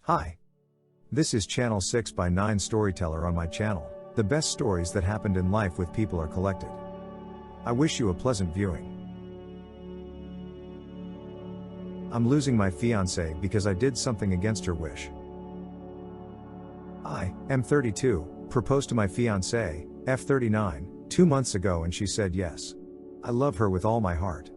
Hi. This is Channel 6 by 9 Storyteller on my channel. The best stories that happened in life with people are collected. I wish you a pleasant viewing. I'm losing my fiancé because I did something against her wish. I am 32, proposed to my fiancé, F39, 2 months ago and she said yes. I love her with all my heart.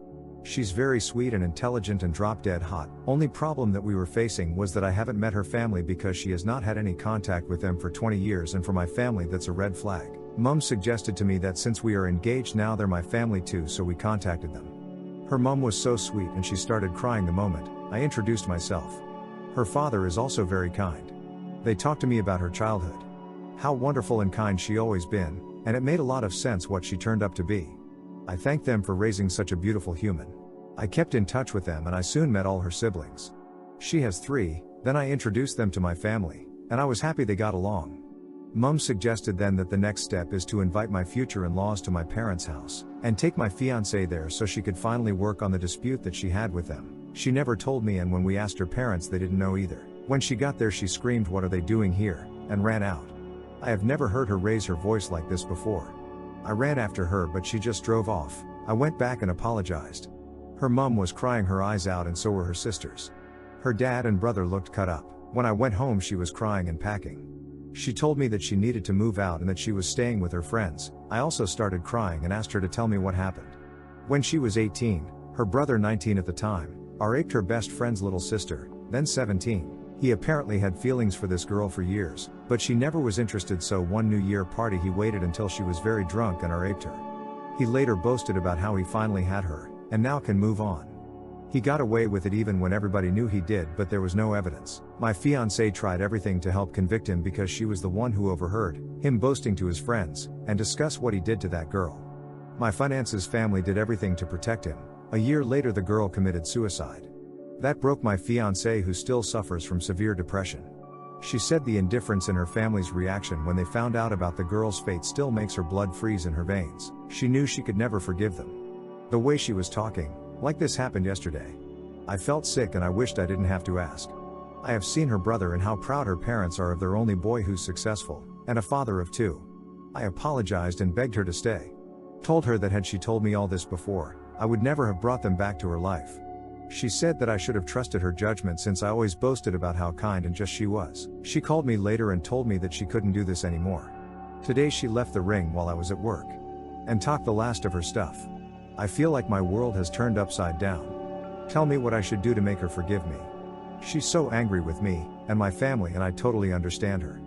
She's very sweet and intelligent and drop dead hot. Only problem that we were facing was that I haven't met her family because she has not had any contact with them for 20 years, and for my family that's a red flag. Mum suggested to me that since we are engaged now they're my family too, so we contacted them. Her mum was so sweet and she started crying the moment I introduced myself. Her father is also very kind. They talked to me about her childhood. How wonderful and kind she always been, and it made a lot of sense what she turned up to be. I thank them for raising such a beautiful human. I kept in touch with them and I soon met all her siblings. She has 3, then I introduced them to my family, and I was happy they got along. Mum suggested then that the next step is to invite my future in-laws to my parents' house, and take my fiancé there so she could finally work on the dispute that she had with them. She never told me, and when we asked her parents they didn't know either. When she got there she screamed, "What are they doing here?" and ran out. I have never heard her raise her voice like this before. I ran after her but she just drove off. I went back and apologized. Her mum was crying her eyes out and so were her sisters. Her dad and brother looked cut up. When I went home she was crying and packing. She told me that she needed to move out and that she was staying with her friends. I also started crying and asked her to tell me what happened. When she was 18, her brother 19 at the time, raped her best friend's little sister, then 17. He apparently had feelings for this girl for years, but she never was interested, so one New Year party he waited until she was very drunk and raped her. He later boasted about how he finally had her, and now can move on. He got away with it even when everybody knew he did, but there was no evidence. My fiancé tried everything to help convict him because she was the one who overheard him boasting to his friends, and discuss what he did to that girl. My fiance's family did everything to protect him. A year later the girl committed suicide. That broke my fiancé, who still suffers from severe depression. She said the indifference in her family's reaction when they found out about the girl's fate still makes her blood freeze in her veins. She knew she could never forgive them. The way she was talking, like this happened yesterday. I felt sick and I wished I didn't have to ask. I have seen her brother and how proud her parents are of their only boy who's successful, and a father of 2. I apologized and begged her to stay. Told her that had she told me all this before, I would never have brought them back to her life. She said that I should have trusted her judgment since I always boasted about how kind and just she was. She called me later and told me that she couldn't do this anymore. Today she left the ring while I was at work, and took the last of her stuff. I feel like my world has turned upside down. Tell me what I should do to make her forgive me. She's so angry with me and my family, and I totally understand her.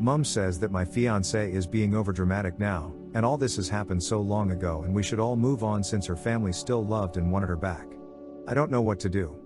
Mum says that my fiancé is being overdramatic now, and all this has happened so long ago and we should all move on since her family still loved and wanted her back. I don't know what to do.